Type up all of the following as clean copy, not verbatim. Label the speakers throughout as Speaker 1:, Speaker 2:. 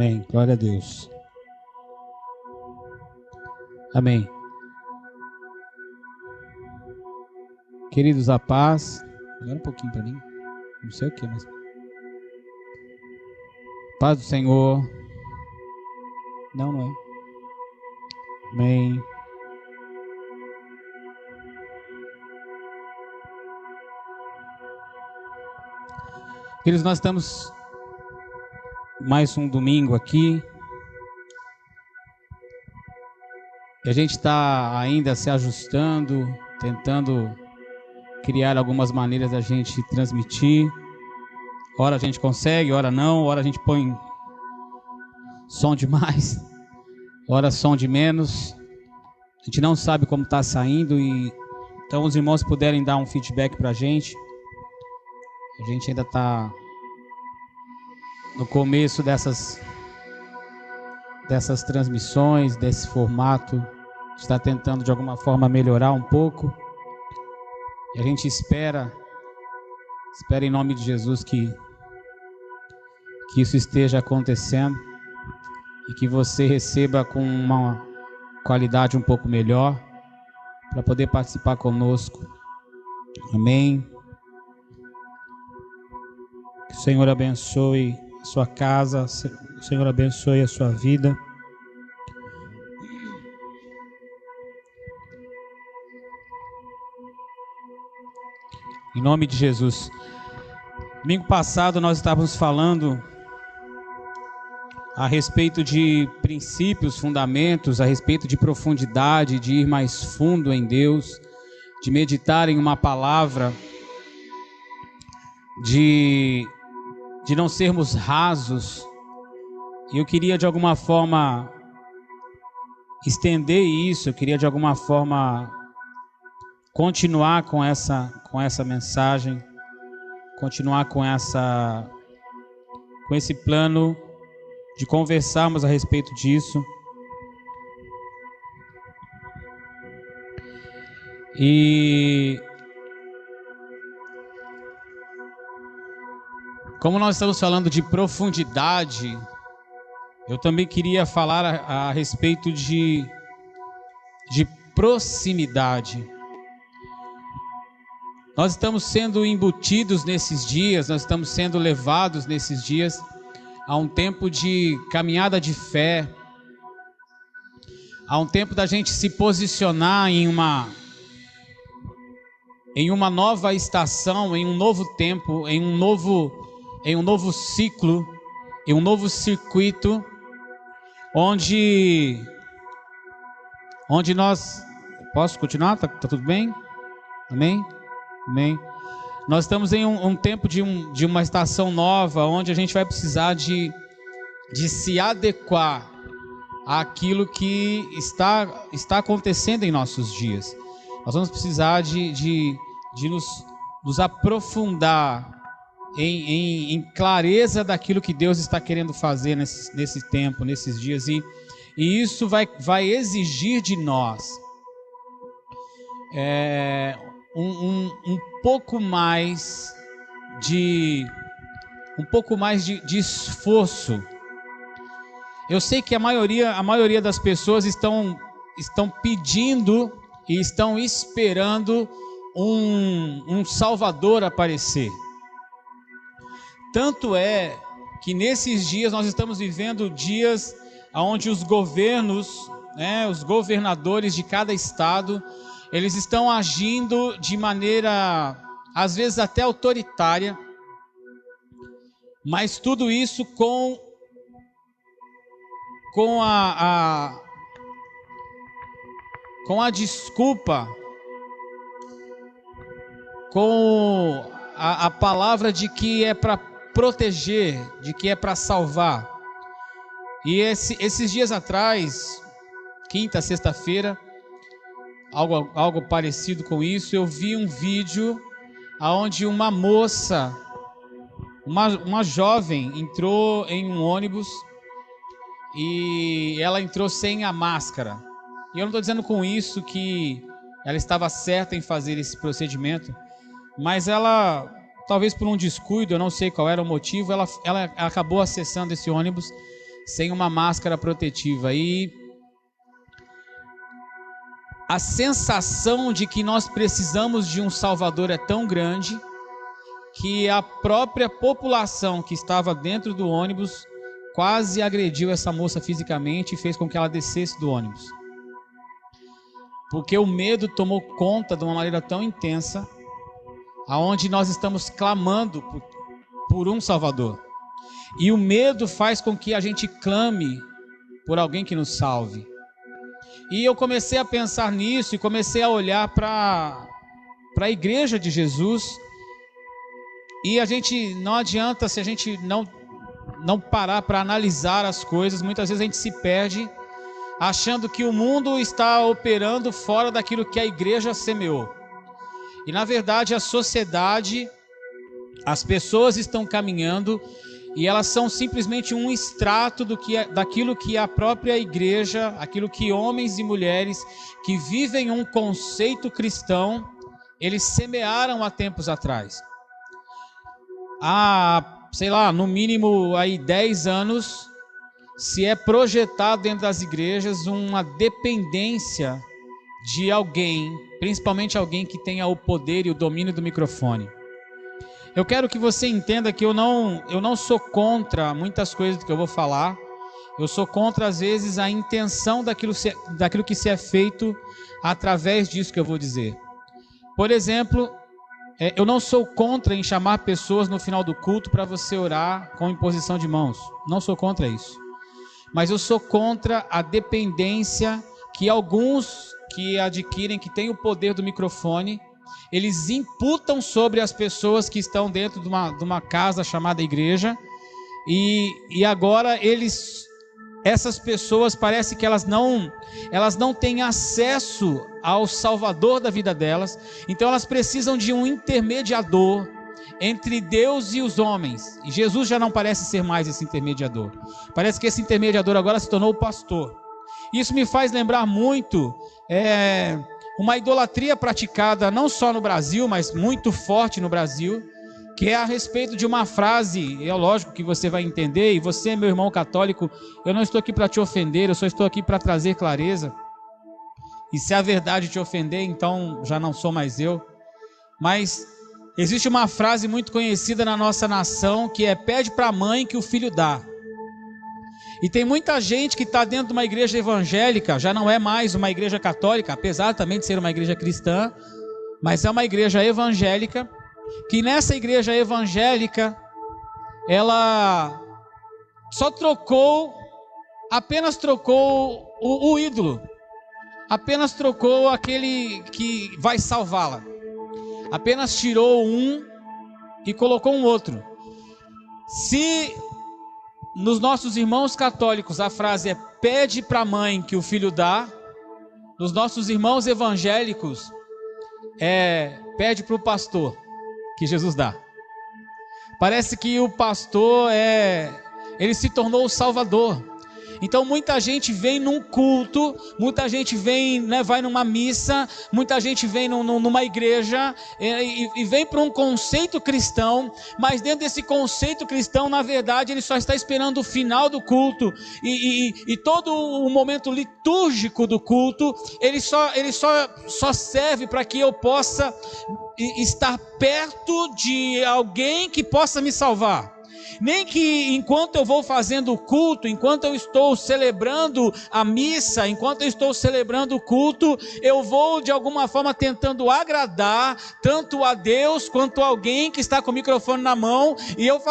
Speaker 1: Amém. Glória a Deus. Amém. Queridos, a paz. Agora um pouquinho para mim. Não sei o que, mas. Paz do Senhor. Não é. Amém. Queridos, nós estamos mais um domingo aqui. E a gente está ainda se ajustando, tentando criar algumas maneiras da gente transmitir. Ora a gente consegue, ora não, ora a gente põe som de mais, ora som de menos. A gente não sabe como está saindo e então os irmãos puderem dar um feedback para a gente. A gente ainda está no começo dessas transmissões, desse formato. Está tentando de alguma forma melhorar um pouco. E a gente espera em nome de Jesus que isso esteja acontecendo e que você receba com uma qualidade um pouco melhor para poder participar conosco. Amém. Que o Senhor abençoe a sua casa, o Senhor abençoe a sua vida. Em nome de Jesus. Domingo passado nós estávamos falando a respeito de princípios, fundamentos, a respeito de profundidade, de ir mais fundo em Deus, de meditar em uma palavra, de não sermos rasos. E eu queria de alguma forma estender isso, eu queria de alguma forma continuar com essa mensagem, continuar com esse plano de conversarmos a respeito disso. E como nós estamos falando de profundidade, eu também queria falar a respeito de proximidade. Nós estamos sendo embutidos nesses dias, nós estamos sendo levados nesses dias a um tempo de caminhada de fé, a um tempo da gente se posicionar em uma nova estação, em um novo tempo, em um novo ciclo, em um novo circuito, onde nós... Posso continuar? Tá tudo bem? Amém? Amém. Nós estamos em um tempo de uma estação nova, onde a gente vai precisar de se adequar àquilo que está acontecendo em nossos dias. Nós vamos precisar de nos aprofundar em clareza daquilo que Deus está querendo fazer nesse tempo, nesses dias. E isso vai exigir de nós um pouco mais de esforço. Eu sei que a maioria das pessoas estão pedindo e estão esperando um Salvador aparecer. Tanto é que nesses dias nós estamos vivendo dias onde os governos, os governadores de cada estado, eles estão agindo de maneira, às vezes até autoritária, mas tudo isso com a desculpa, com a palavra de que é para proteger, de que é para salvar. E esses dias atrás, quinta, sexta-feira, algo parecido com isso, eu vi um vídeo onde uma moça, uma jovem, entrou em um ônibus e ela entrou sem a máscara. E eu não estou dizendo com isso que ela estava certa em fazer esse procedimento, mas ela, talvez por um descuido, eu não sei qual era o motivo, ela acabou acessando esse ônibus sem uma máscara protetiva. E a sensação de que nós precisamos de um Salvador é tão grande que a própria população que estava dentro do ônibus quase agrediu essa moça fisicamente e fez com que ela descesse do ônibus. Porque o medo tomou conta de uma maneira tão intensa, aonde nós estamos clamando por um Salvador. E o medo faz com que a gente clame por alguém que nos salve. E eu comecei a pensar nisso e comecei a olhar para a igreja de Jesus. E a gente não adianta, se a gente não parar para analisar as coisas, muitas vezes a gente se perde achando que o mundo está operando fora daquilo que a igreja semeou. E na verdade a sociedade, as pessoas estão caminhando e elas são simplesmente um extrato daquilo que a própria igreja, aquilo que homens e mulheres que vivem um conceito cristão, eles semearam há tempos atrás. Há, sei lá, no mínimo aí 10 anos, se é projetado dentro das igrejas uma dependência de alguém, principalmente alguém que tenha o poder e o domínio do microfone. Eu quero que você entenda que eu não sou contra muitas coisas que eu vou falar. Eu sou contra, às vezes, a intenção daquilo que se é feito através disso que eu vou dizer. Por exemplo, eu não sou contra em chamar pessoas no final do culto para você orar com imposição de mãos. Não sou contra isso. Mas eu sou contra a dependência que alguns que adquirem, que têm o poder do microfone, eles imputam sobre as pessoas que estão dentro de uma casa chamada igreja, e agora essas pessoas parece que elas não têm acesso ao Salvador da vida delas, então elas precisam de um intermediador entre Deus e os homens, e Jesus já não parece ser mais esse intermediador. Parece que esse intermediador agora se tornou o pastor. Isso me faz lembrar muito uma idolatria praticada não só no Brasil, mas muito forte no Brasil, que é a respeito de uma frase. É lógico que você vai entender, e você, meu irmão católico, eu não estou aqui para te ofender, eu só estou aqui para trazer clareza. E se a verdade te ofender, então já não sou mais eu. Mas existe uma frase muito conhecida na nossa nação, que é: pede para a mãe que o filho dá. E tem muita gente que está dentro de uma igreja evangélica, já não é mais uma igreja católica, apesar também de ser uma igreja cristã, mas é uma igreja evangélica, que nessa igreja evangélica, ela apenas trocou o ídolo, apenas trocou aquele que vai salvá-la, apenas tirou um e colocou um outro. Se nos nossos irmãos católicos a frase é: pede para a mãe que o filho dá, nos nossos irmãos evangélicos pede para o pastor que Jesus dá. Parece que o pastor ele se tornou o salvador. Então muita gente vem num culto, muita gente vem, vai numa missa, muita gente vem numa igreja e vem para um conceito cristão, mas dentro desse conceito cristão, na verdade, ele só está esperando o final do culto e todo o momento litúrgico do culto, ele só serve para que eu possa estar perto de alguém que possa me salvar. Nem que enquanto eu vou fazendo o culto, enquanto eu estou celebrando a missa, enquanto eu estou celebrando o culto, eu vou de alguma forma tentando agradar tanto a Deus quanto a alguém que está com o microfone na mão, e eu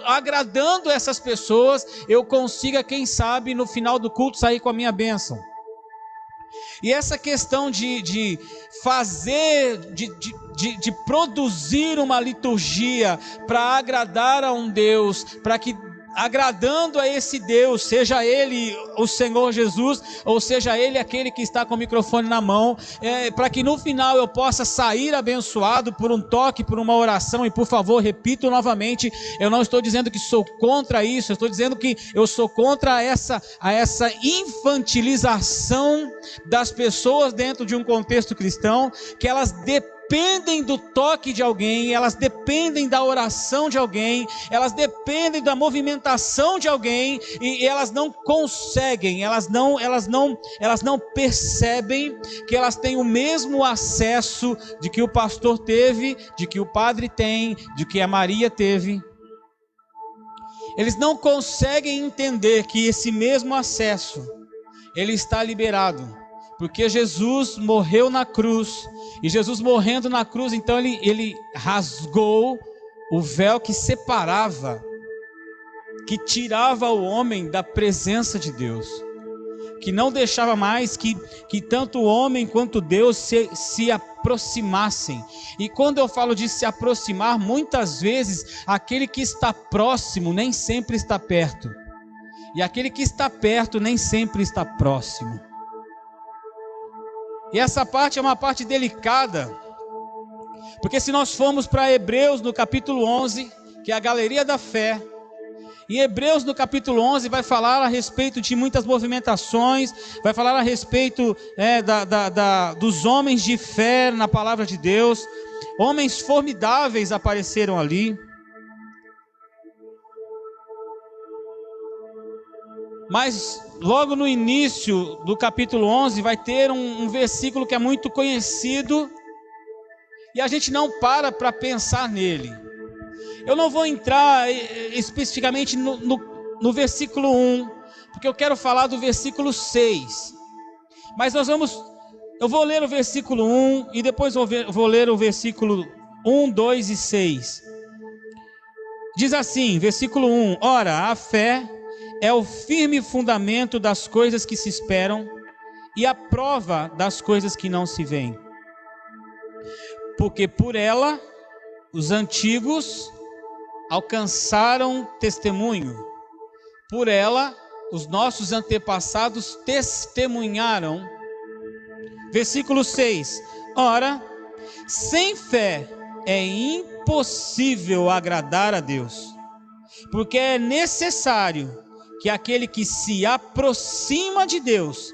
Speaker 1: agradando essas pessoas, eu consiga, quem sabe, no final do culto sair com a minha bênção. E essa questão de fazer, de produzir uma liturgia para agradar a um Deus, para que agradando a esse Deus, seja Ele o Senhor Jesus, ou seja Ele aquele que está com o microfone na mão, para que no final eu possa sair abençoado por um toque, por uma oração. E por favor, repito novamente, eu não estou dizendo que sou contra isso, eu estou dizendo que eu sou contra essa infantilização das pessoas dentro de um contexto cristão, que elas dependem dependem do toque de alguém, elas dependem da oração de alguém, elas dependem da movimentação de alguém, e elas não conseguem, elas não percebem que elas têm o mesmo acesso de que o pastor teve, de que o padre tem, de que a Maria teve. Eles não conseguem entender que esse mesmo acesso, ele está liberado, porque Jesus morreu na cruz, e Jesus morrendo na cruz, então ele rasgou o véu que separava, que tirava o homem da presença de Deus, que não deixava mais que tanto o homem quanto Deus se aproximassem. E quando eu falo de se aproximar, muitas vezes aquele que está próximo nem sempre está perto, e aquele que está perto nem sempre está próximo. E essa parte é uma parte delicada, porque se nós formos para Hebreus no capítulo 11, que é a galeria da fé, em Hebreus no capítulo 11 vai falar a respeito de muitas movimentações, vai falar a respeito dos homens de fé na palavra de Deus. Homens formidáveis apareceram ali. Mas logo no início do capítulo 11 vai ter um versículo que é muito conhecido, e a gente não para pensar nele. Eu não vou entrar especificamente no versículo 1, porque eu quero falar do versículo 6. Mas eu vou ler o versículo 1 e depois vou ler o versículo 1, 2 e 6. Diz assim, versículo 1: Ora, a fé é o firme fundamento das coisas que se esperam e a prova das coisas que não se veem. Porque por ela os antigos alcançaram testemunho. Por ela os nossos antepassados testemunharam. Versículo 6: Ora, sem fé é impossível agradar a Deus, porque é necessário que aquele que se aproxima de Deus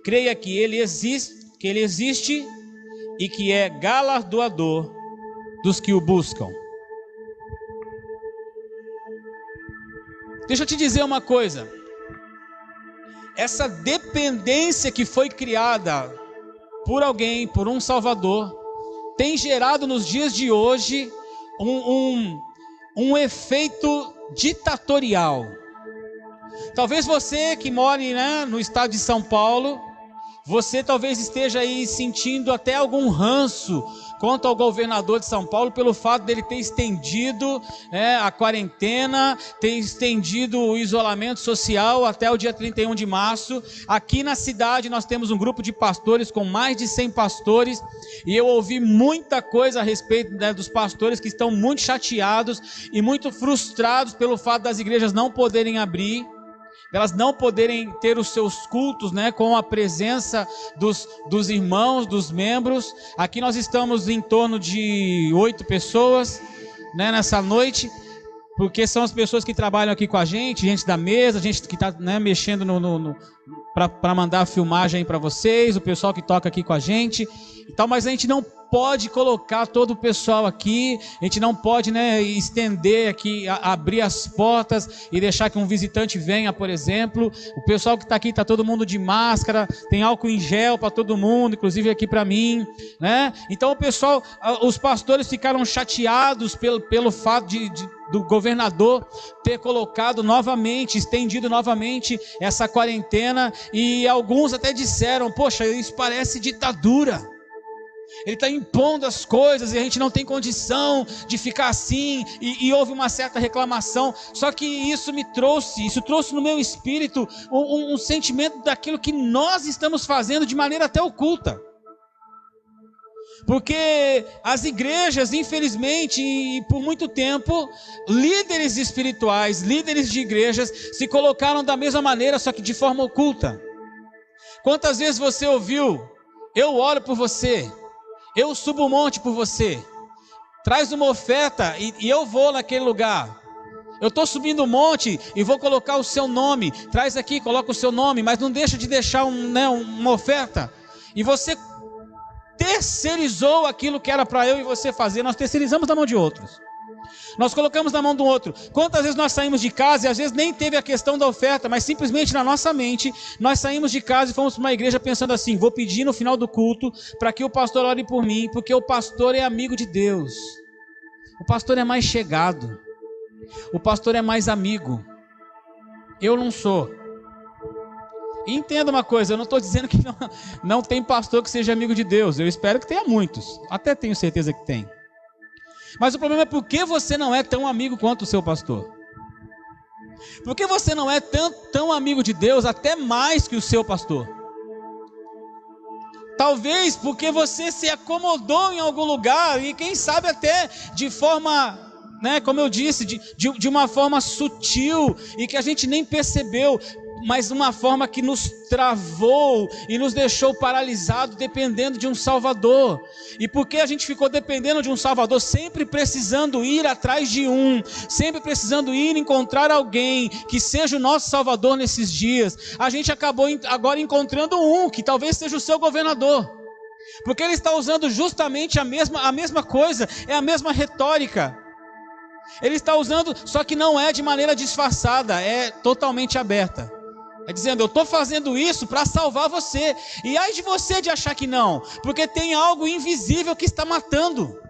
Speaker 1: creia que Ele existe e que é galardoador dos que o buscam. Deixa eu te dizer uma coisa. Essa dependência que foi criada por alguém, por um Salvador, tem gerado nos dias de hoje um efeito ditatorial. Talvez você que mora, no estado de São Paulo, você talvez esteja aí sentindo até algum ranço quanto ao governador de São Paulo, pelo fato dele ter estendido a quarentena, ter estendido o isolamento social até o dia 31 de março. Aqui na cidade nós temos um grupo de pastores com mais de 100 pastores, e eu ouvi muita coisa a respeito dos pastores que estão muito chateados e muito frustrados pelo fato das igrejas não poderem abrir, elas não poderem ter os seus cultos, com a presença dos irmãos, dos membros. Aqui nós estamos em torno de 8 pessoas, nessa noite, porque são as pessoas que trabalham aqui com a gente da mesa, gente que está mexendo para mandar a filmagem para vocês, o pessoal que toca aqui com a gente e tal, mas a gente não pode colocar todo o pessoal aqui, a gente não pode estender aqui, abrir as portas e deixar que um visitante venha, por exemplo. O pessoal que está aqui está todo mundo de máscara, tem álcool em gel para todo mundo, inclusive aqui para mim, Então os pastores ficaram chateados pelo fato do governador ter colocado novamente, estendido novamente essa quarentena, e alguns até disseram: poxa, isso parece ditadura. Ele está impondo as coisas e a gente não tem condição de ficar assim, e houve uma certa reclamação. Só que isso trouxe no meu espírito um sentimento daquilo que nós estamos fazendo de maneira até oculta. Porque as igrejas, infelizmente, e por muito tempo, líderes espirituais, líderes de igrejas, se colocaram da mesma maneira, só que de forma oculta. Quantas vezes você ouviu: eu oro por você, eu subo o monte por você, traz uma oferta e eu vou naquele lugar. Eu estou subindo o monte e vou colocar o seu nome, traz aqui, coloca o seu nome, mas não deixa de deixar uma oferta. E você terceirizou aquilo que era para eu e você fazer, nós terceirizamos na mão de outros. Nós colocamos na mão do outro. Quantas vezes nós saímos de casa e às vezes nem teve a questão da oferta, mas simplesmente na nossa mente, nós saímos de casa e fomos para uma igreja pensando assim: vou pedir no final do culto para que o pastor ore por mim, porque o pastor é amigo de Deus. O pastor é mais chegado. O pastor é mais amigo. Eu não sou. E entenda uma coisa, eu não estou dizendo que não tem pastor que seja amigo de Deus. Eu espero que tenha muitos. Até tenho certeza que tem. Mas o problema é por que você não é tão amigo quanto o seu pastor? Por que você não é tão amigo de Deus, até mais que o seu pastor? Talvez porque você se acomodou em algum lugar e quem sabe até de forma, como eu disse, de uma forma sutil e que a gente nem percebeu, mas uma forma que nos travou e nos deixou paralisados, dependendo de um Salvador. E porque a gente ficou dependendo de um Salvador, sempre precisando ir atrás de um, sempre precisando ir encontrar alguém que seja o nosso Salvador nesses dias, a gente acabou agora encontrando um, que talvez seja o seu governador, porque ele está usando justamente a mesma coisa, é a mesma retórica. Ele está usando, só que não é de maneira disfarçada, é totalmente aberta. É dizendo, eu estou fazendo isso para salvar você. E ai de você de achar que não, porque tem algo invisível que está matando.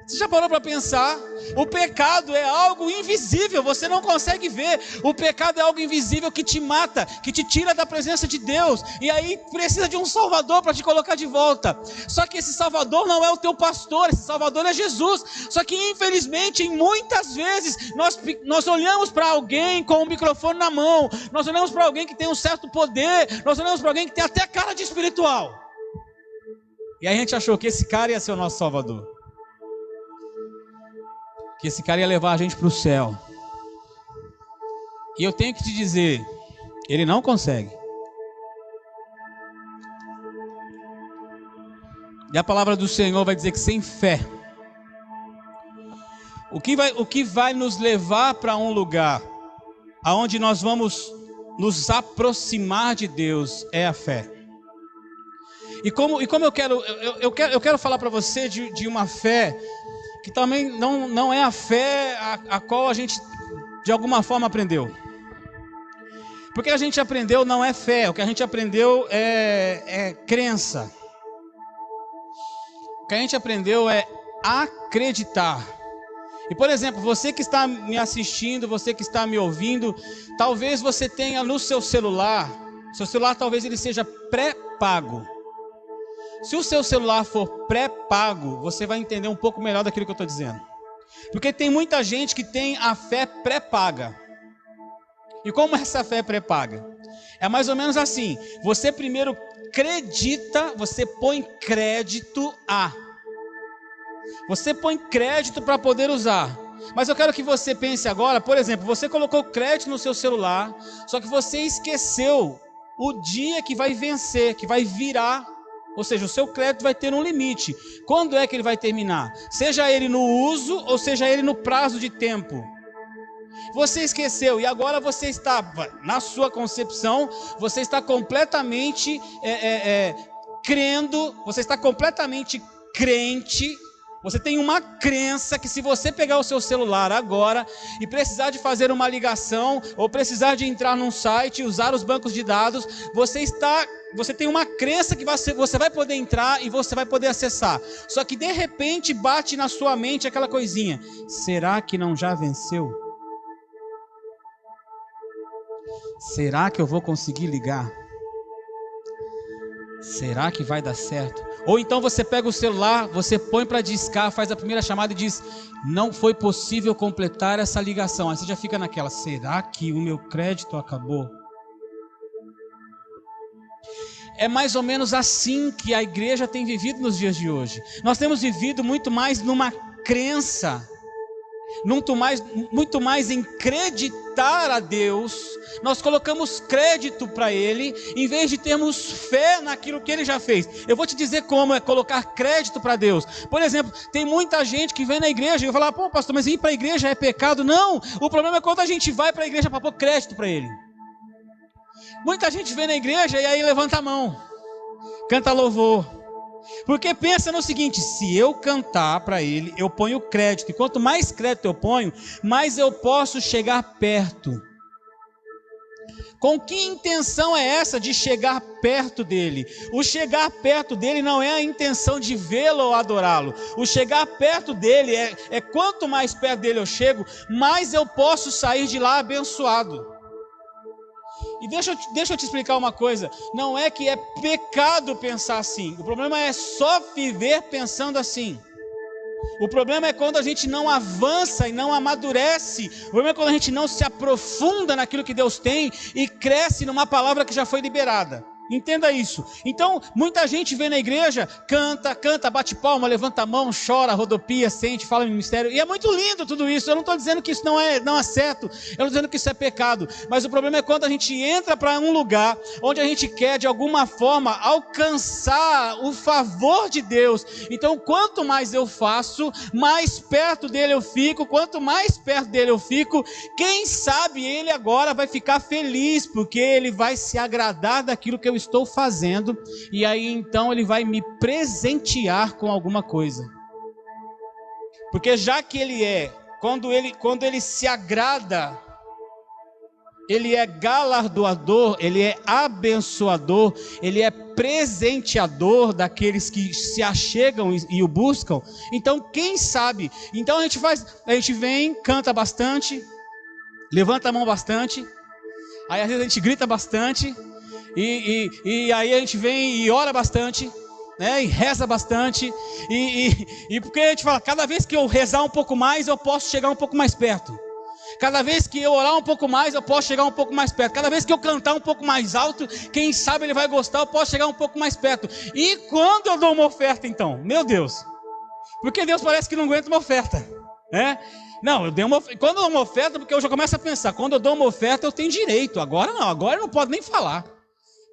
Speaker 1: Você já parou para pensar? O pecado é algo invisível, você não consegue ver. O pecado é algo invisível que te mata, que te tira da presença de Deus. E aí precisa de um Salvador para te colocar de volta. Só que esse Salvador não é o teu pastor, esse Salvador é Jesus. Só que infelizmente, muitas vezes, nós olhamos para alguém com um microfone na mão. Nós olhamos para alguém que tem um certo poder. Nós olhamos para alguém que tem até cara de espiritual. E aí a gente achou que esse cara ia ser o nosso Salvador. Que esse cara ia levar a gente para o céu. E eu tenho que te dizer, ele não consegue. E a palavra do Senhor vai dizer que sem fé, o que vai nos levar para um lugar aonde nós vamos nos aproximar de Deus é a fé. E como eu quero falar para você de uma fé que também não é a fé a qual a gente de alguma forma aprendeu. Porque a gente aprendeu não é fé, o que a gente aprendeu é crença. O que a gente aprendeu é acreditar. E por exemplo, você que está me assistindo, você que está me ouvindo, talvez você tenha no seu celular talvez ele seja pré-pago. Se o seu celular for pré-pago, você vai entender um pouco melhor daquilo que eu estou dizendo. Porque tem muita gente que tem a fé pré-paga. E como essa fé é pré-paga? É mais ou menos assim. Você primeiro acredita, você põe crédito a. Você põe crédito para poder usar. Mas eu quero que você pense agora, por exemplo, você colocou crédito no seu celular, só que você esqueceu o dia que vai vencer, que vai virar. Ou seja, o seu crédito vai ter um limite. Quando é que ele vai terminar? Seja ele no uso ou seja ele no prazo de tempo. Você esqueceu e agora você está, na sua concepção, você está completamente crendo, você está completamente crente. Você tem uma crença que se você pegar o seu celular agora e precisar de fazer uma ligação ou precisar de entrar num site e usar os bancos de dados, você tem uma crença que você vai poder entrar e você vai poder acessar. Só que de repente bate na sua mente aquela coisinha: será que não já venceu? Será que eu vou conseguir ligar? Será que vai dar certo? Ou então você pega o celular, você põe para discar, faz a primeira chamada e diz: não foi possível completar essa ligação. Aí você já fica naquela: será que o meu crédito acabou? É mais ou menos assim que a igreja tem vivido nos dias de hoje. Nós temos vivido muito mais numa crença, muito mais em acreditar a Deus. Nós colocamos crédito para Ele, em vez de termos fé naquilo que Ele já fez. Eu vou te dizer como é colocar crédito para Deus. Por exemplo, tem muita gente que vem na igreja e vai falar: pô, pastor, mas ir para a igreja é pecado? Não, o problema é quando a gente vai para a igreja para pôr crédito para Ele. Muita gente vem na igreja e aí levanta a mão, canta louvor, Porque pensa no seguinte: se eu cantar para ele, eu ponho crédito, e quanto mais crédito eu ponho, mais eu posso chegar perto. Com que intenção é essa de chegar perto dele? O chegar perto dele não é a intenção de vê-lo ou adorá-lo. O chegar perto dele é quanto mais perto dele eu chego, mais eu posso sair de lá abençoado. E deixa eu te explicar uma coisa. Não é que é pecado pensar assim. O problema é só viver pensando assim. O problema é quando a gente não avança e não amadurece. O problema é quando a gente não se aprofunda naquilo que Deus tem e cresce numa palavra que já foi liberada. Entenda isso. Então, muita gente vem na igreja, canta, bate palma, levanta a mão, chora, rodopia, sente, fala no ministério. E é muito lindo tudo isso. Eu não estou dizendo que isso não é certo. Eu não estou dizendo que isso é pecado. Mas o problema é quando a gente entra para um lugar onde a gente quer, de alguma forma, alcançar o favor de Deus. Então, quanto mais eu faço, mais perto dele eu fico. Quanto mais perto dele eu fico, quem sabe ele agora vai ficar feliz, porque ele vai se agradar daquilo que eu estou fazendo, e aí então ele vai me presentear com alguma coisa. Porque já que quando ele se agrada, ele é galardoador, ele é abençoador, ele é presenteador daqueles que se achegam e o buscam. Então quem sabe, então a gente vem, canta bastante, levanta a mão bastante, aí às vezes a gente grita bastante, e aí a gente vem e ora bastante, né? E reza bastante, e porque a gente fala, cada vez que eu rezar um pouco mais, eu posso chegar um pouco mais perto. Cada vez que eu orar um pouco mais, eu posso chegar um pouco mais perto. Cada vez que eu cantar um pouco mais alto, quem sabe ele vai gostar, eu posso chegar um pouco mais perto. E quando eu dou uma oferta então? Meu Deus! Porque Deus parece que não aguenta uma oferta, né? Não, quando eu dou uma oferta, porque eu já começo a pensar, quando eu dou uma oferta eu tenho direito. Agora não, agora eu não posso nem falar.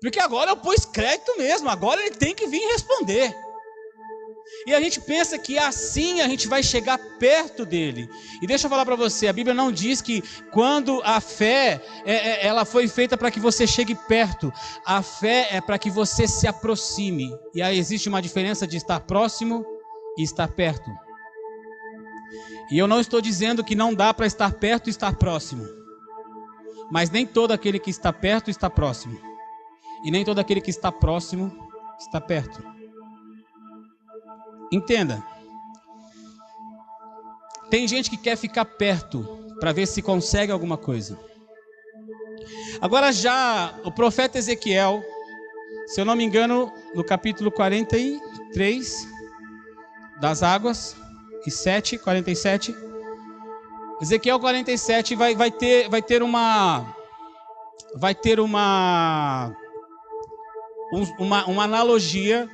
Speaker 1: Porque agora eu pus crédito mesmo, agora ele tem que vir responder. E a gente pensa que assim a gente vai chegar perto dele. E deixa eu falar para você, a Bíblia não diz que quando a fé, ela foi feita para que você chegue perto. A fé é para que você se aproxime. E aí existe uma diferença de estar próximo e estar perto. E eu não estou dizendo que não dá para estar perto e estar próximo. Mas nem todo aquele que está perto está próximo. E nem todo aquele que está próximo está perto. Entenda. Tem gente que quer ficar perto para ver se consegue alguma coisa. Agora já o profeta Ezequiel, se eu não me engano, no capítulo 43 das águas, e 47, Ezequiel 47 vai ter uma analogia,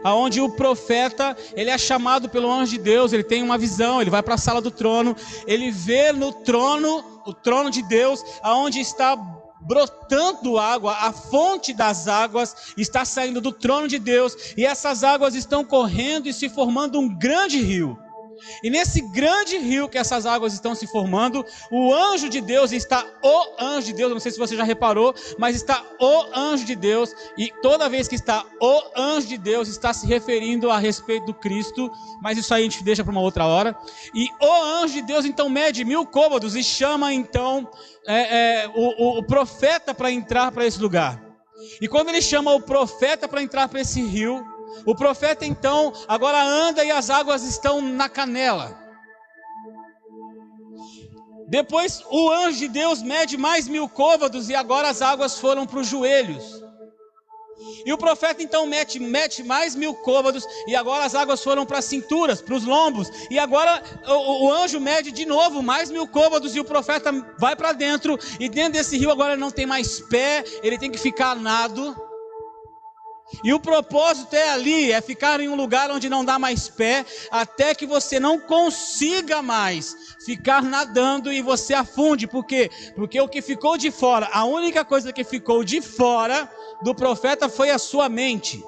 Speaker 1: aonde o profeta, ele é chamado pelo anjo de Deus, ele tem uma visão, ele vai para a sala do trono, ele vê no trono, o trono de Deus, aonde está brotando água, a fonte das águas está saindo do trono de Deus, e essas águas estão correndo e se formando um grande rio. E nesse grande rio que essas águas estão se formando, o anjo de Deus não sei se você já reparou, mas está o anjo de Deus, e toda vez que está o anjo de Deus, está se referindo a respeito do Cristo, mas isso aí a gente deixa para uma outra hora. E o anjo de Deus então mede 1000 côvados e chama então o profeta para entrar para esse lugar. E quando ele chama o profeta para entrar para esse rio, o profeta então agora anda e as águas estão na canela. Depois o anjo de Deus mede mais 1000 côvados e agora as águas foram para os joelhos. E o profeta então mete mais 1000 côvados e agora as águas foram para as cinturas, para os lombos. E agora o anjo mede de novo mais 1000 côvados e o profeta vai para dentro. E dentro desse rio agora ele não tem mais pé, ele tem que ficar a nado. E o propósito é ficar em um lugar onde não dá mais pé, até que você não consiga mais ficar nadando e você afunde. Por quê? Porque o que ficou de fora, a única coisa que ficou de fora do profeta foi a sua mente.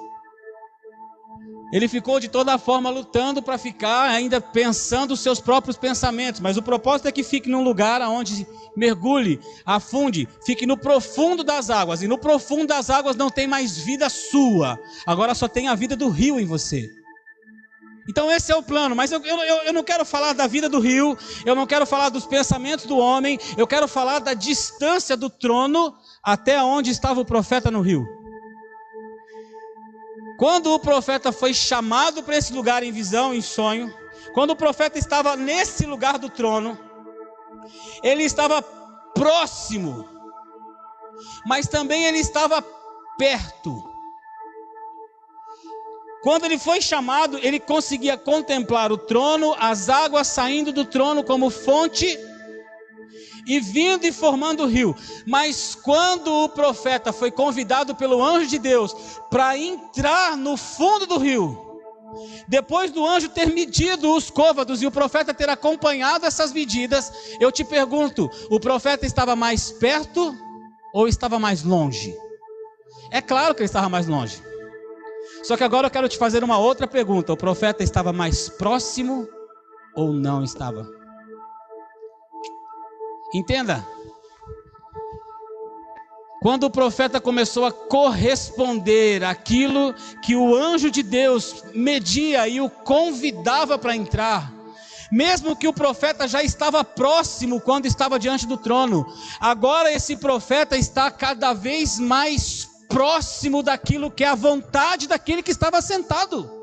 Speaker 1: Ele ficou de toda forma lutando para ficar ainda pensando os seus próprios pensamentos. Mas o propósito é que fique num lugar onde mergulhe, afunde, fique no profundo das águas. E no profundo das águas não tem mais vida sua. Agora só tem a vida do rio em você. Então esse é o plano. Mas eu não quero falar da vida do rio. Eu não quero falar dos pensamentos do homem. Eu quero falar da distância do trono até onde estava o profeta no rio. Quando o profeta foi chamado para esse lugar em visão, em sonho, quando o profeta estava nesse lugar do trono, ele estava próximo, mas também ele estava perto. Quando ele foi chamado, ele conseguia contemplar o trono, as águas saindo do trono como fonte e vindo e formando o rio. Mas quando o profeta foi convidado pelo anjo de Deus para entrar no fundo do rio, depois do anjo ter medido os côvados e o profeta ter acompanhado essas medidas, eu te pergunto, o profeta estava mais perto ou estava mais longe? É claro que ele estava mais longe. Só que agora eu quero te fazer uma outra pergunta: o profeta estava mais próximo ou não estava? Entenda, quando o profeta começou a corresponder àquilo que o anjo de Deus media e o convidava para entrar, mesmo que o profeta já estava próximo quando estava diante do trono, agora esse profeta está cada vez mais próximo daquilo que é a vontade daquele que estava sentado.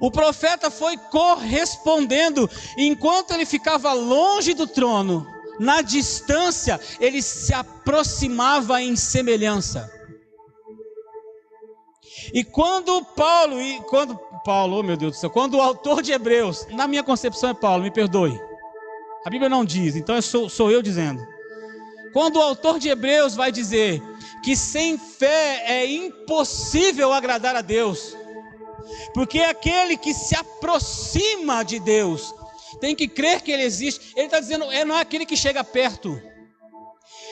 Speaker 1: O profeta foi correspondendo, enquanto ele ficava longe do trono, na distância, ele se aproximava em semelhança. E quando Paulo, oh meu Deus do céu, quando o autor de Hebreus, na minha concepção é Paulo, me perdoe, a Bíblia não diz, então sou eu dizendo. Quando o autor de Hebreus vai dizer que sem fé é impossível agradar a Deus, porque aquele que se aproxima de Deus tem que crer que Ele existe. Ele está dizendo, não é aquele que chega perto,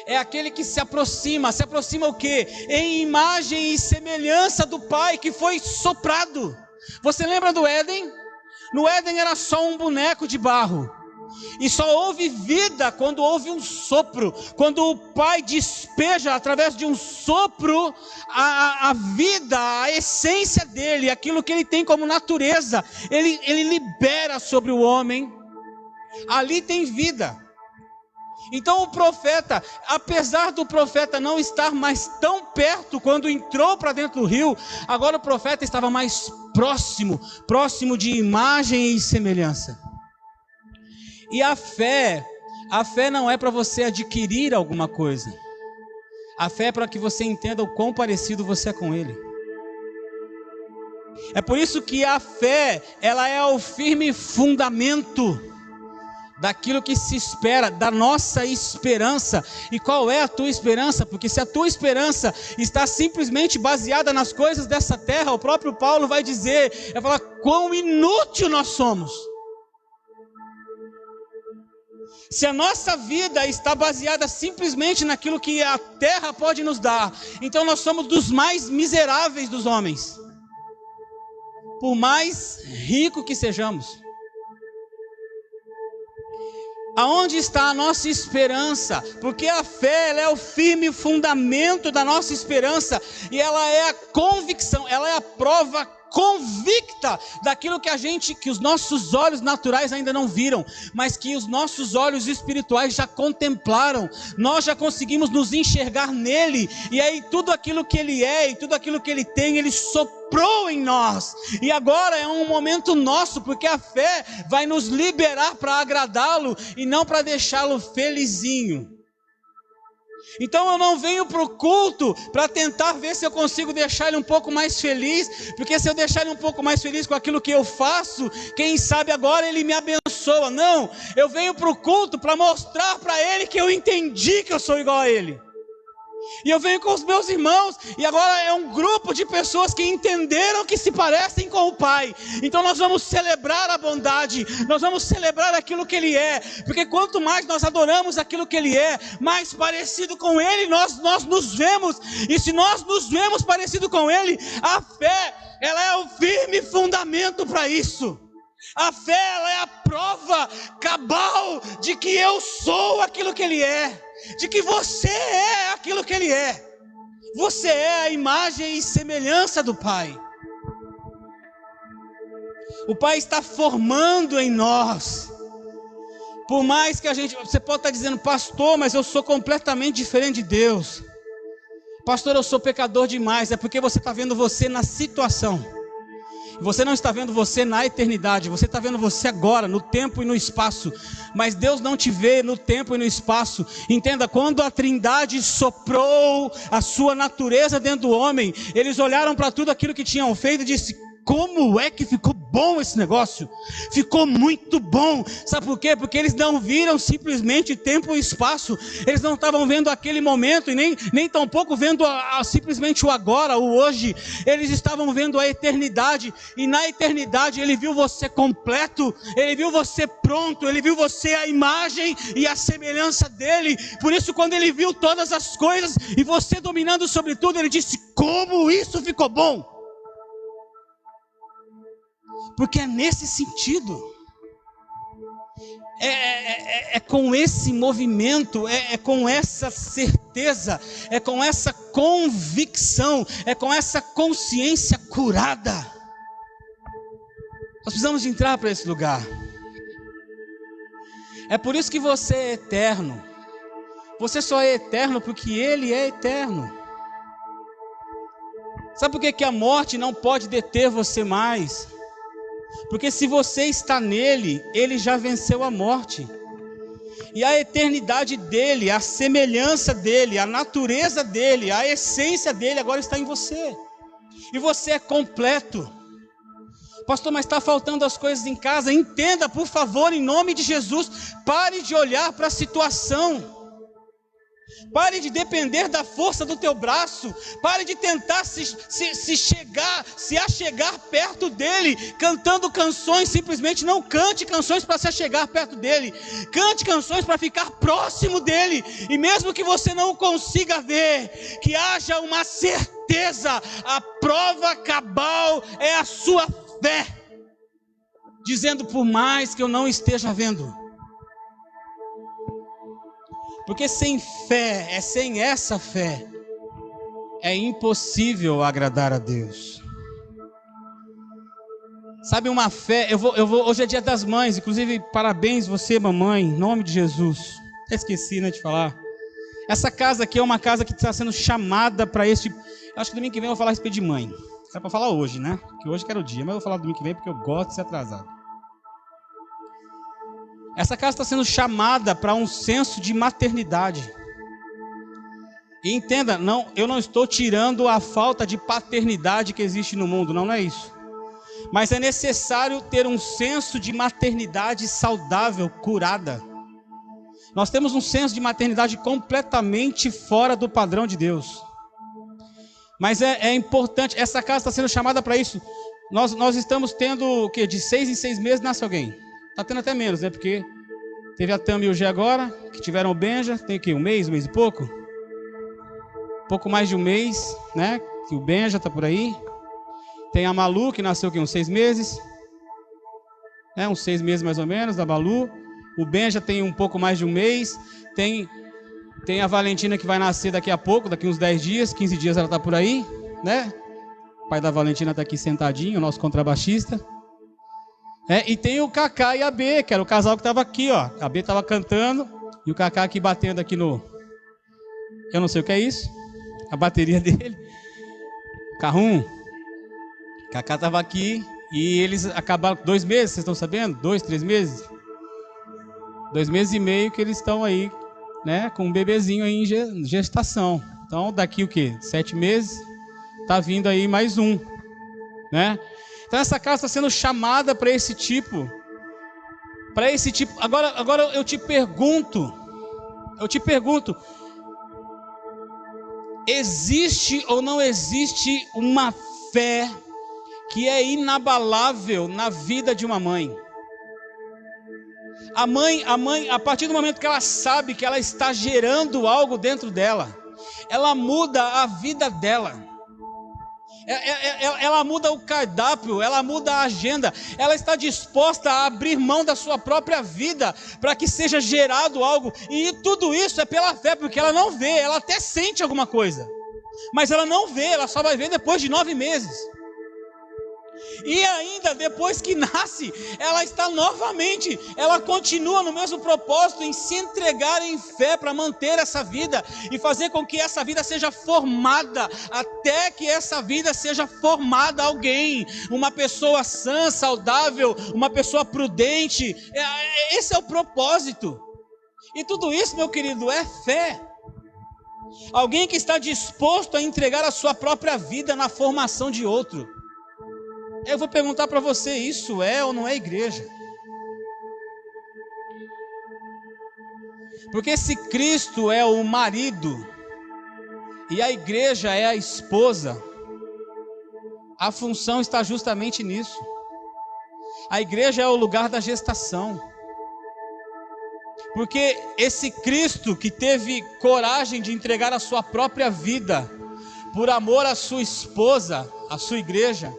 Speaker 1: é aquele que se aproxima. Se aproxima o quê? Em imagem e semelhança do Pai que foi soprado. Você lembra do Éden? No Éden era só um boneco de barro, e só houve vida quando houve um sopro. Quando o Pai despeja através de um sopro a vida, a essência dele, aquilo que ele tem como natureza, ele libera sobre o homem. Ali tem vida. Então o profeta, apesar do profeta não estar mais tão perto quando entrou para dentro do rio, agora o profeta estava mais próximo de imagem e semelhança. E a fé não é para você adquirir alguma coisa. A fé é para que você entenda o quão parecido você é com Ele. É por isso que a fé, ela é o firme fundamento daquilo que se espera, da nossa esperança. E qual é a tua esperança? Porque se a tua esperança está simplesmente baseada nas coisas dessa terra, o próprio Paulo vai dizer, vai falar quão inútil nós somos. Se a nossa vida está baseada simplesmente naquilo que a terra pode nos dar, então nós somos dos mais miseráveis dos homens, por mais rico que sejamos. Aonde está a nossa esperança? Porque a fé, ela é o firme fundamento da nossa esperança, e ela é a convicção, ela é a prova convicta daquilo que os nossos olhos naturais ainda não viram, mas que os nossos olhos espirituais já contemplaram. Nós já conseguimos nos enxergar nele, e aí tudo aquilo que ele é e tudo aquilo que ele tem, ele soprou em nós, e agora é um momento nosso, porque a fé vai nos liberar para agradá-lo e não para deixá-lo felizinho. Então eu não venho para o culto para tentar ver se eu consigo deixar ele um pouco mais feliz, porque se eu deixar ele um pouco mais feliz com aquilo que eu faço, quem sabe agora ele me abençoa. Não, eu venho para o culto para mostrar para ele que eu entendi que eu sou igual a ele. E eu venho com os meus irmãos, e agora é um grupo de pessoas que entenderam que se parecem com o Pai. Então nós vamos celebrar a bondade, nós vamos celebrar aquilo que Ele é, porque quanto mais nós adoramos aquilo que Ele é, mais parecido com Ele nós nos vemos. E se nós nos vemos parecido com Ele, a fé
Speaker 2: Ela é o firme fundamento para isso. A fé, ela é a prova cabal de que eu sou aquilo que Ele é, de que você é aquilo que Ele é. Você é a imagem e semelhança do Pai. O Pai está formando em nós. Por mais que você pode estar dizendo, pastor, mas eu sou completamente diferente de Deus. Pastor, eu sou pecador demais. É porque você está vendo você na situação. Você não está vendo você na eternidade. Você está vendo você agora, no tempo e no espaço. Mas Deus não te vê no tempo e no espaço. Entenda, quando a Trindade soprou a sua natureza dentro do homem, eles olharam para tudo aquilo que tinham feito e disseram, como é que ficou bom esse negócio? Ficou muito bom. Sabe por quê? Porque eles não viram simplesmente tempo e espaço. Eles não estavam vendo aquele momento e nem tampouco vendo simplesmente o agora, o hoje. Eles estavam vendo a eternidade. E na eternidade Ele viu você completo. Ele viu você pronto. Ele viu você a imagem e a semelhança dEle. Por isso, quando Ele viu todas as coisas e você dominando sobre tudo, Ele disse, como isso ficou bom? Porque é nesse sentido, é com esse movimento, é com essa certeza, é com essa convicção, é com essa consciência curada. Nós precisamos de entrar para esse lugar. É por isso que você é eterno. Você só é eterno porque Ele é eterno. Sabe por que a morte não pode deter você mais? Porque se você está nele, Ele já venceu a morte. E a eternidade dEle, a semelhança dEle, a natureza dEle, a essência dEle agora está em você. E você é completo. Pastor, mas está faltando as coisas em casa. Entenda, por favor, em nome de Jesus, pare de olhar para a situação. Pare de depender da força do teu braço. Pare de tentar se achegar perto dele, cantando canções. Simplesmente não cante canções para se achegar perto dele. Cante canções para ficar próximo dele. E mesmo que você não consiga ver, que haja uma certeza, a prova cabal é a sua fé, dizendo, por mais que eu não esteja vendo. Porque sem fé, sem essa fé, é impossível agradar a Deus. Sabe, uma fé, hoje é dia das mães, inclusive parabéns você, mamãe, em nome de Jesus. Até esqueci, né, de falar. Essa casa aqui é uma casa que está sendo chamada para esse. Acho que domingo que vem eu vou falar a respeito de mãe. É para falar hoje, né? Que hoje que era o dia, mas eu vou falar domingo que vem porque eu gosto de ser atrasado. Essa casa está sendo chamada para um senso de maternidade. E entenda, eu não estou tirando a falta de paternidade que existe no mundo, não é isso. Mas é necessário ter um senso de maternidade saudável, curada. Nós temos um senso de maternidade completamente fora do padrão de Deus. Mas é importante, essa casa está sendo chamada para isso. Nós estamos tendo o quê? De 6 em 6 meses nasce alguém. Está tendo até menos, né? Porque teve a Tami e o G agora, que tiveram o Benja, tem o quê? Um mês e pouco? Pouco mais de um mês, né? Que o Benja está por aí. Tem a Malu, que nasceu aqui uns 6 meses. Uns 6 meses mais ou menos, da Malu. O Benja tem um pouco mais de um mês. Tem a Valentina que vai nascer daqui a pouco, daqui uns 10 dias, 15 dias ela está por aí, né? O pai da Valentina está aqui sentadinho, o nosso contrabaixista. E tem o Cacá e a B, que era o casal que estava aqui, ó. A B estava cantando e o Cacá aqui batendo aqui no... Eu não sei o que é isso. A bateria dele. Carrum. Cacá estava aqui e eles acabaram... 2 meses, vocês estão sabendo? 2, 3 meses? 2 meses e meio que eles estão aí, né? Com um bebezinho aí em gestação. Então, daqui o quê? 7 meses, tá vindo aí mais um, né? Então essa casa está sendo chamada para esse tipo. Agora eu te pergunto, existe ou não existe uma fé que é inabalável na vida de uma mãe? A mãe, a partir do momento que ela sabe que ela está gerando algo dentro dela, ela muda a vida dela. Ela muda o cardápio, ela muda a agenda, ela está disposta a abrir mão da sua própria vida para que seja gerado algo, e tudo isso é pela fé, porque ela não vê, ela até sente alguma coisa, mas ela não vê, ela só vai ver depois de 9 meses. E ainda depois que nasce, ela está novamente, ela continua no mesmo propósito, em se entregar em fé para manter essa vida e fazer com que essa vida seja formada, até que essa vida seja formada alguém, uma pessoa sã, saudável, uma pessoa prudente. Esse é o propósito. E tudo isso, meu querido, é fé. Alguém que está disposto a entregar a sua própria vida na formação de outro. Eu vou perguntar para você, isso é ou não é igreja? Porque se Cristo é o marido e a igreja é a esposa, a função está justamente nisso. A igreja é o lugar da gestação. Porque esse Cristo que teve coragem de entregar a sua própria vida por amor à sua esposa, à sua igreja,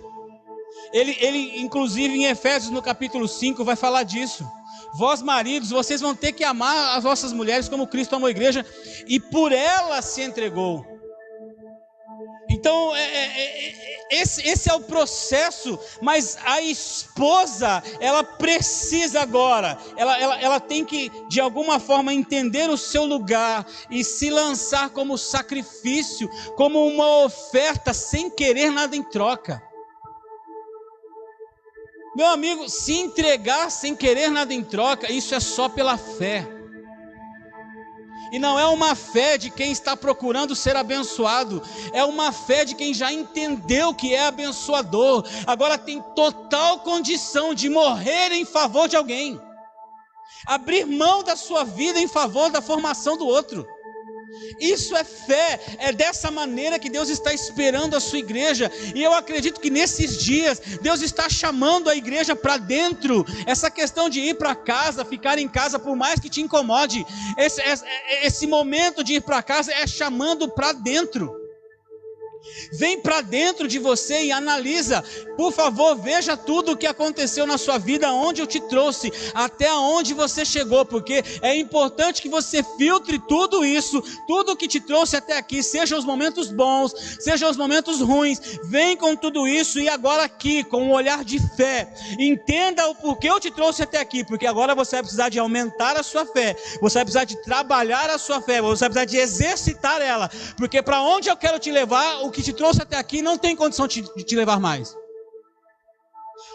Speaker 2: ele inclusive em Efésios no capítulo 5 vai falar disso. Vós maridos, vocês vão ter que amar as vossas mulheres como Cristo amou a igreja e por ela se entregou. Então esse é o processo, mas a esposa, ela precisa agora, ela tem que de alguma forma entender o seu lugar e se lançar como sacrifício, como uma oferta, sem querer nada em troca. Meu amigo, se entregar sem querer nada em troca, isso é só pela fé. E não é uma fé de quem está procurando ser abençoado, é uma fé de quem já entendeu que é abençoador, agora tem total condição de morrer em favor de alguém, abrir mão da sua vida em favor da formação do outro. Isso é fé, é dessa maneira que Deus está esperando a sua igreja, e eu acredito que nesses dias, Deus está chamando a igreja para dentro. Essa questão de ir para casa, ficar em casa, por mais que te incomode, esse momento de ir para casa é chamando para dentro. Vem para dentro de você e analisa, por favor, veja tudo o que aconteceu na sua vida, onde eu te trouxe, até onde você chegou, porque é importante que você filtre tudo isso, tudo que te trouxe até aqui, sejam os momentos bons, sejam os momentos ruins, vem com tudo isso e agora aqui, com um olhar de fé, entenda o porquê eu te trouxe até aqui, porque agora você vai precisar de aumentar a sua fé, você vai precisar de trabalhar a sua fé, você vai precisar de exercitar ela, porque para onde eu quero te levar, o que te trouxe até aqui não tem condição de te levar mais.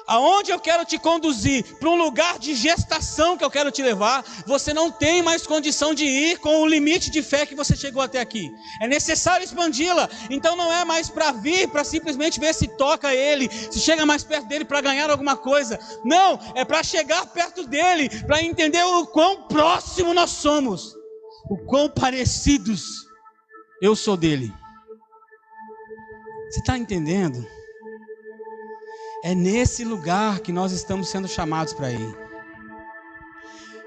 Speaker 2: Aonde eu quero te conduzir, para um lugar de gestação que eu quero te levar, você não tem mais condição de ir com o limite de fé que você chegou até aqui. É necessário expandi-la. Então não é mais para vir, para simplesmente ver se toca ele, se chega mais perto dele para ganhar alguma coisa. Não, é para chegar perto dele, para entender o quão próximo nós somos, o quão parecidos eu sou dele. Você está entendendo? É nesse lugar que nós estamos sendo chamados para ir.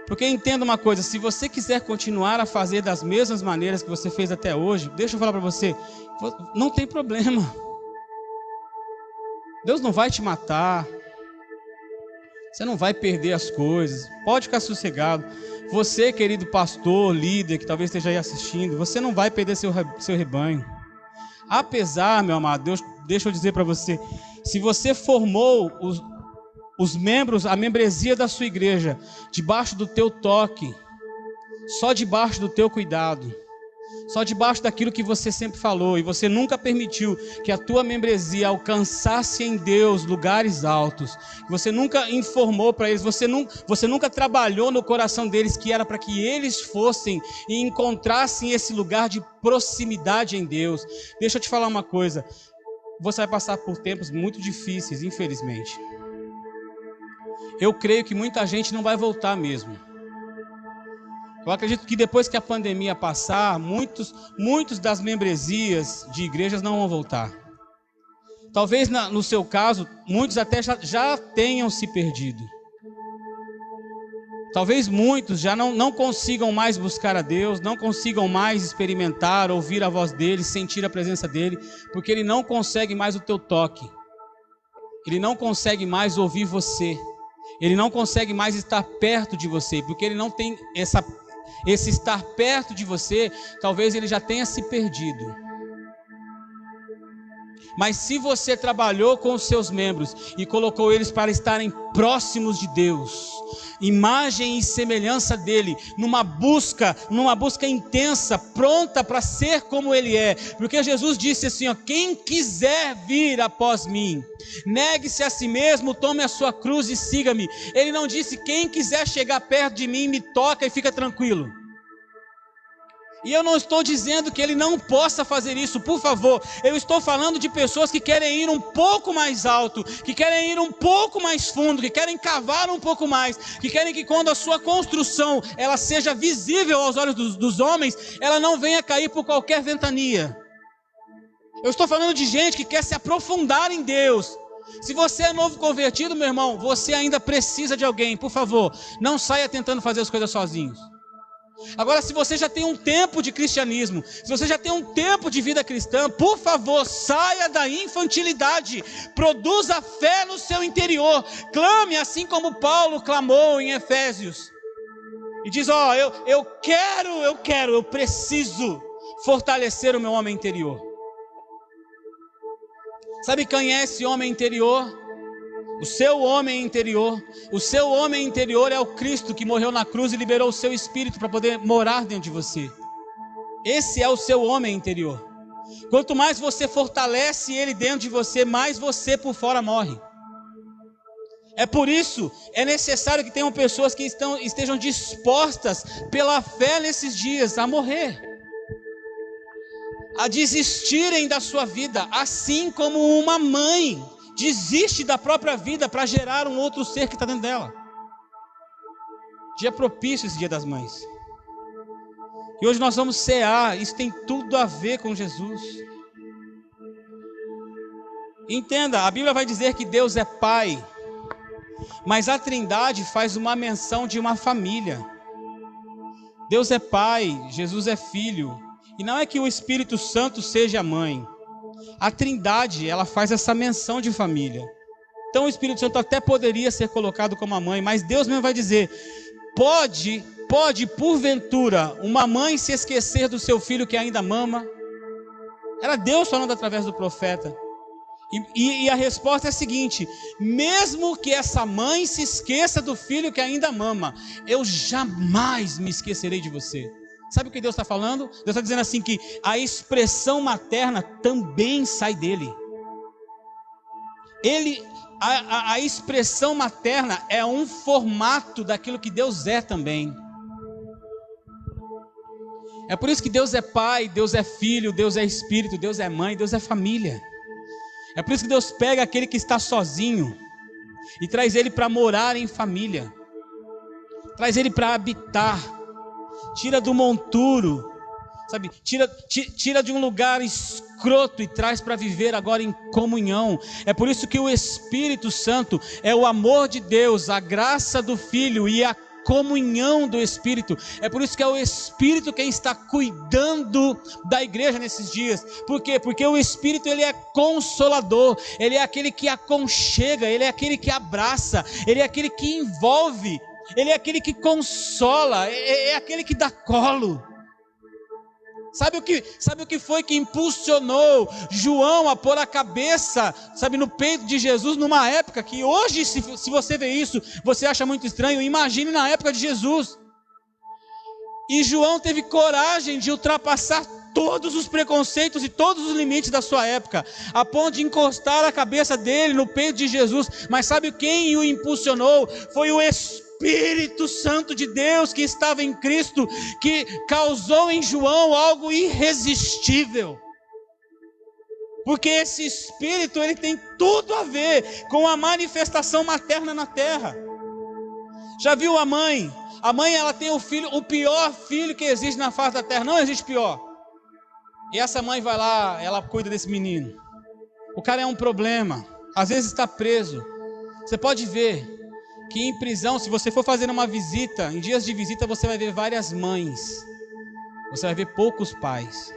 Speaker 2: Porque entenda uma coisa, se você quiser continuar a fazer das mesmas maneiras que você fez até hoje, deixa eu falar para você, não tem problema. Deus não vai te matar. Você não vai perder as coisas. Pode ficar sossegado. Você, querido pastor, líder, que talvez esteja aí assistindo, você não vai perder seu rebanho. Apesar, meu amado, Deus, deixa eu dizer para você, se você formou os membros, a membresia da sua igreja, debaixo do teu toque, só debaixo do teu cuidado, só debaixo daquilo que você sempre falou, e você nunca permitiu que a tua membresia alcançasse em Deus lugares altos, você nunca informou para eles, você nunca trabalhou no coração deles que era para que eles fossem e encontrassem esse lugar de proximidade em Deus. Deixa eu te falar uma coisa, você vai passar por tempos muito difíceis, infelizmente. Eu creio que muita gente não vai voltar mesmo. Eu acredito que depois que a pandemia passar, muitos das membresias de igrejas não vão voltar. Talvez no seu caso, muitos até já tenham se perdido. Talvez muitos já não consigam mais buscar a Deus, não consigam mais experimentar, ouvir a voz dele, sentir a presença dele, porque ele não consegue mais o teu toque, ele não consegue mais ouvir você, ele não consegue mais estar perto de você, porque ele não tem esse estar perto de você, talvez ele já tenha se perdido. Mas se você trabalhou com os seus membros e colocou eles para estarem próximos de Deus, imagem e semelhança dele, numa busca intensa, pronta para ser como ele é, porque Jesus disse assim, ó, quem quiser vir após mim, negue-se a si mesmo, tome a sua cruz e siga-me. Ele não disse, quem quiser chegar perto de mim, me toca e fica tranquilo. E eu não estou dizendo que ele não possa fazer isso, por favor. Eu estou falando de pessoas que querem ir um pouco mais alto, que querem ir um pouco mais fundo, que querem cavar um pouco mais, que querem que quando a sua construção ela seja visível aos olhos dos homens, ela não venha cair por qualquer ventania. Eu estou falando de gente que quer se aprofundar em Deus. Se você é novo convertido, meu irmão, você ainda precisa de alguém. Por favor, não saia tentando fazer as coisas sozinhos. Agora, se você já tem um tempo de cristianismo, se você já tem um tempo de vida cristã, por favor, saia da infantilidade, produza fé no seu interior, clame assim como Paulo clamou em Efésios, e diz, ó, eu preciso fortalecer o meu homem interior. Sabe quem é esse homem interior? O seu homem interior. O seu homem interior é o Cristo que morreu na cruz e liberou o seu Espírito para poder morar dentro de você. Esse é o seu homem interior. Quanto mais você fortalece ele dentro de você, mais você por fora morre. É por isso, é necessário que tenham pessoas que estejam dispostas pela fé nesses dias a morrer, a desistirem da sua vida, assim como uma mãe desiste da própria vida para gerar um outro ser que está dentro dela. Dia propício esse Dia das Mães. E hoje nós vamos cear, isso tem tudo a ver com Jesus. Entenda, a Bíblia vai dizer que Deus é Pai, mas a Trindade faz uma menção de uma família. Deus é Pai, Jesus é Filho, e não é que o Espírito Santo seja a mãe. A Trindade, ela faz essa menção de família. Então o Espírito Santo até poderia ser colocado como a mãe, mas Deus mesmo vai dizer, pode porventura uma mãe se esquecer do seu filho que ainda mama? Era Deus falando através do profeta. E a resposta é a seguinte, mesmo que essa mãe se esqueça do filho que ainda mama, eu jamais me esquecerei de você. Sabe o que Deus está falando? Deus está dizendo assim que a expressão materna também sai dele. A expressão materna é um formato daquilo que Deus é também. É por isso que Deus é Pai, Deus é Filho, Deus é Espírito, Deus é Mãe, Deus é família. É por isso que Deus pega aquele que está sozinho e traz ele para morar em família. Traz ele para habitar. Tira do monturo, sabe? Tira de um lugar escroto e traz para viver agora em comunhão. É por isso que o Espírito Santo é o amor de Deus, a graça do Filho e a comunhão do Espírito. É por isso que é o Espírito quem está cuidando da igreja nesses dias. Por quê? Porque o Espírito ele é consolador, ele é aquele que aconchega, ele é aquele que abraça, ele é aquele que envolve. Ele é aquele que consola, é aquele que dá colo. Sabe o que foi que impulsionou João a pôr a cabeça, sabe, no peito de Jesus numa época que hoje, se você vê isso, você acha muito estranho? Imagine na época de Jesus. E João teve coragem de ultrapassar todos os preconceitos e todos os limites da sua época, a ponto de encostar a cabeça dele no peito de Jesus. Mas sabe quem o impulsionou? Foi o Espírito Santo de Deus que estava em Cristo, que causou em João algo irresistível. Porque esse Espírito ele tem tudo a ver com a manifestação materna na terra. Já viu a mãe? A mãe ela tem o filho, o pior filho que existe na face da terra, não existe pior. E essa mãe vai lá, ela cuida desse menino. O cara é um problema, às vezes está preso. Você pode ver que em prisão, se você for fazer uma visita, em dias de visita você vai ver várias mães, você vai ver poucos pais.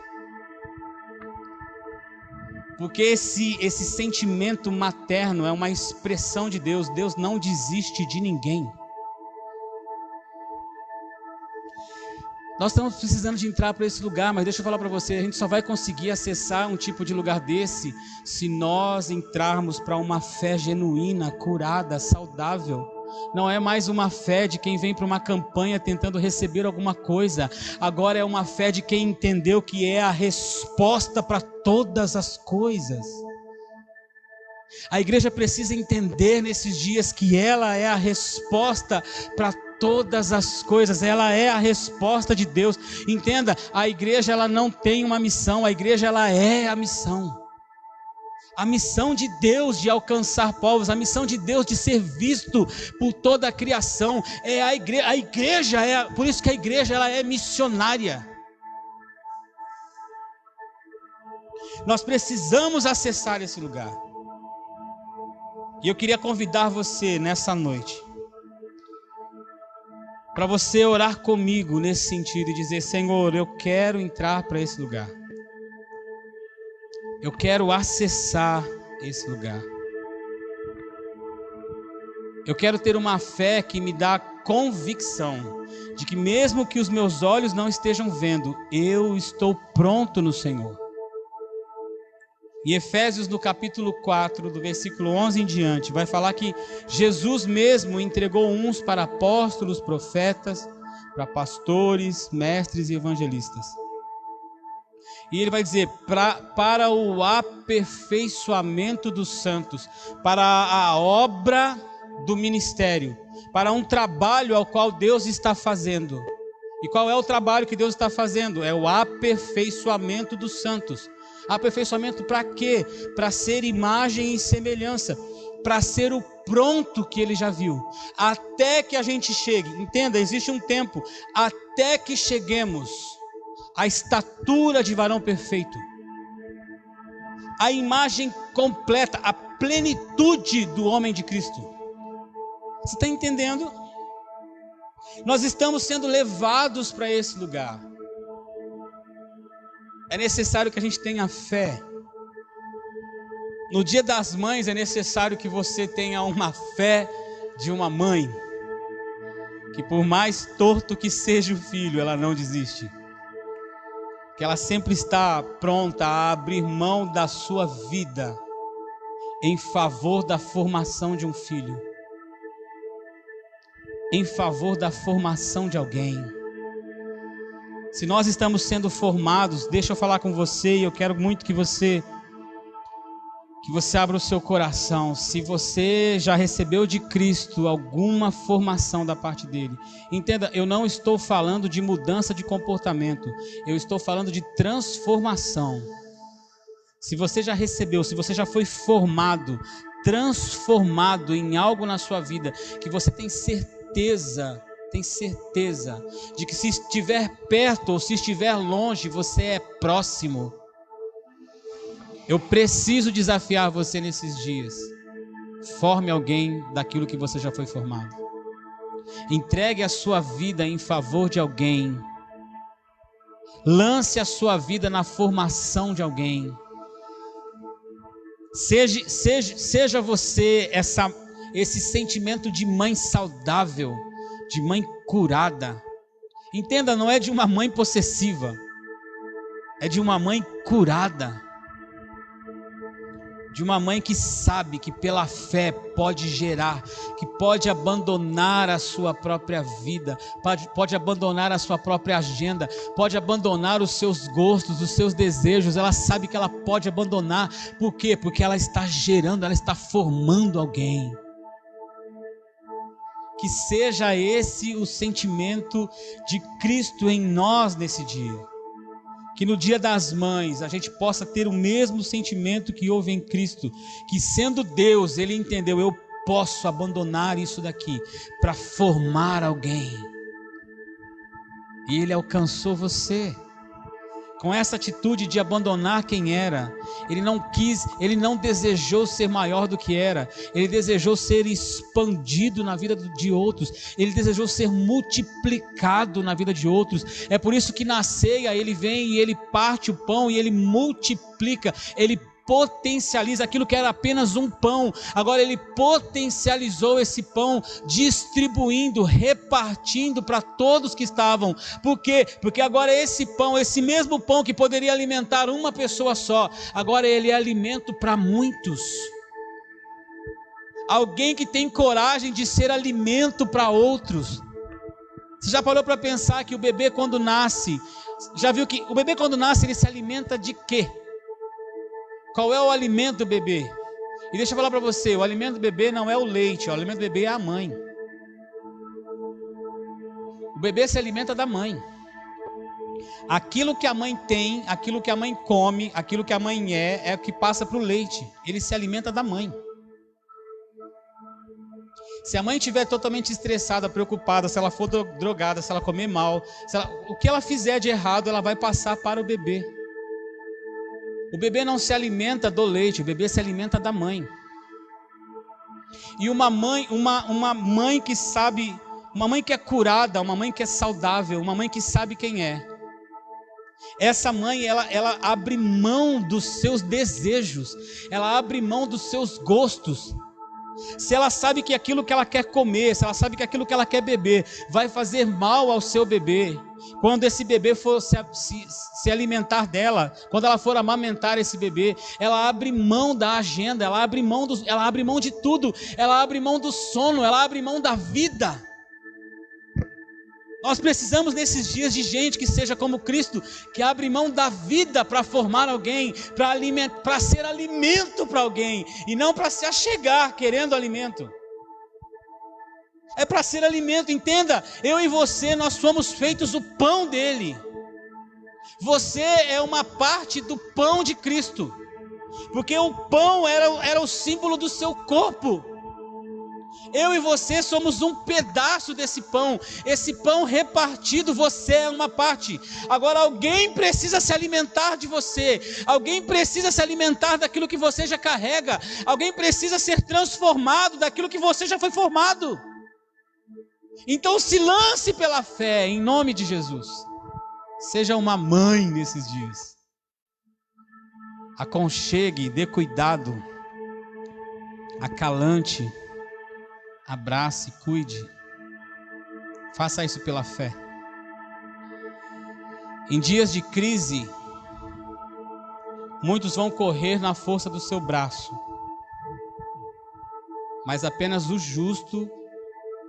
Speaker 2: Porque esse sentimento materno é uma expressão de Deus. Deus não desiste de ninguém. Nós estamos precisando de entrar para esse lugar, mas deixa eu falar para você, a gente só vai conseguir acessar um tipo de lugar desse se nós entrarmos para uma fé genuína, curada, saudável. Não é mais uma fé de quem vem para uma campanha tentando receber alguma coisa. Agora é uma fé de quem entendeu que é a resposta para todas as coisas. A igreja precisa entender nesses dias que ela é a resposta para todas as coisas. Ela é a resposta de Deus. Entenda, a igreja ela não tem uma missão, a igreja ela é a missão. A missão de Deus de alcançar povos, a missão de Deus de ser visto por toda a criação, é a igreja por isso que a igreja ela é missionária. Nós precisamos acessar esse lugar. E eu queria convidar você nessa noite, para você orar comigo nesse sentido e dizer: Senhor, eu quero entrar para esse lugar. Eu quero acessar esse lugar. Eu quero ter uma fé que me dá convicção de que mesmo que os meus olhos não estejam vendo, eu estou pronto no Senhor. Em Efésios, no capítulo 4, do versículo 11 em diante, vai falar que Jesus mesmo entregou uns para apóstolos, profetas, para pastores, mestres e evangelistas. E ele vai dizer, para o aperfeiçoamento dos santos, para a obra do ministério, para um trabalho ao qual Deus está fazendo. E qual é o trabalho que Deus está fazendo? É o aperfeiçoamento dos santos. Aperfeiçoamento para quê? Para ser imagem e semelhança, para ser o pronto que ele já viu, até que a gente chegue. Entenda, existe um tempo, até que cheguemos à estatura de varão perfeito, a imagem completa, a plenitude do homem de Cristo. Você está entendendo? Nós estamos sendo levados para esse lugar. É necessário que a gente tenha fé. No Dia das Mães é necessário que você tenha uma fé de uma mãe, que por mais torto que seja o filho, ela não desiste. Que ela sempre está pronta a abrir mão da sua vida em favor da formação de um filho, em favor da formação de alguém. Se nós estamos sendo formados, deixa eu falar com você, e eu quero muito que você abra o seu coração. Se você já recebeu de Cristo alguma formação da parte dele, entenda, eu não estou falando de mudança de comportamento, eu estou falando de transformação. Se você já recebeu, se você já foi formado, transformado em algo na sua vida, que você tem certeza de que se estiver perto ou se estiver longe, você é próximo. Eu preciso desafiar você nesses dias. Forme alguém daquilo que você já foi formado. Entregue a sua vida em favor de alguém. Lance a sua vida na formação de alguém. Seja você esse sentimento de mãe saudável, de mãe curada. Entenda, não é de uma mãe possessiva, é de uma mãe curada, de uma mãe que sabe que pela fé pode gerar, que pode abandonar a sua própria vida, pode abandonar a sua própria agenda, pode abandonar os seus gostos, os seus desejos. Ela sabe que ela pode abandonar. Por quê? Porque ela está gerando, ela está formando alguém. Que seja esse o sentimento de Cristo em nós nesse dia. Que no Dia das Mães a gente possa ter o mesmo sentimento que houve em Cristo. Que sendo Deus, Ele entendeu, eu posso abandonar isso daqui para formar alguém. E Ele alcançou você.
Speaker 1: com essa atitude de abandonar quem era. Ele não quis, ele não desejou ser maior do que era. Ele desejou ser expandido na vida de outros. Ele desejou ser multiplicado na vida de outros. É por isso que na ceia ele vem e ele parte o pão e ele multiplica, ele potencializa aquilo que era apenas um pão. Agora ele potencializou esse pão, distribuindo, repartindo para todos que estavam. Por quê? Porque agora esse pão, esse mesmo pão que poderia alimentar uma pessoa só, agora ele é alimento para muitos. Alguém que tem coragem de ser alimento para outros. Você já parou para pensar que o bebê quando nasce, já viu que o bebê quando nasce ele se alimenta de quê? Qual é o alimento do bebê? E deixa eu falar para você, o alimento do bebê não é o leite, o alimento do bebê é a mãe. O bebê se alimenta da mãe. Aquilo que a mãe tem, aquilo que a mãe come, aquilo que a mãe é o que passa para o leite. Ele se alimenta da mãe. Se a mãe estiver totalmente estressada, preocupada, se ela for drogada, se ela comer mal, o que ela fizer de errado, ela vai passar para o bebê. O bebê não se alimenta do leite, o bebê se alimenta da mãe. E uma mãe que sabe, uma mãe que é curada, uma mãe que é saudável, uma mãe que sabe quem é. Essa mãe, ela abre mão dos seus desejos, ela abre mão dos seus gostos. Se ela sabe que aquilo que ela quer comer, se ela sabe que aquilo que ela quer beber vai fazer mal ao seu bebê, quando esse bebê for se alimentar dela, quando ela for amamentar esse bebê, ela abre mão da agenda, ela abre mão de tudo, ela abre mão do sono, ela abre mão da vida. Nós precisamos nesses dias de gente que seja como Cristo, que abre mão da vida para formar alguém, para ser alimento para alguém, e não para se achegar querendo alimento. É para ser alimento, entenda, eu e você, nós fomos feitos o pão dele. Você é uma parte do pão de Cristo, porque o pão era o símbolo do seu corpo. Eu e você somos um pedaço desse pão. Esse pão repartido, você é uma parte. Agora alguém precisa se alimentar de você. Alguém precisa se alimentar daquilo que você já carrega. Alguém precisa ser transformado daquilo que você já foi formado. Então se lance pela fé, em nome de Jesus. Seja uma mãe nesses dias. Aconchegue, dê cuidado. Acalante. Abrace, cuide. Faça isso pela fé. Em dias de crise, muitos vão correr na força do seu braço, mas apenas o justo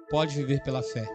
Speaker 1: pode viver pela fé.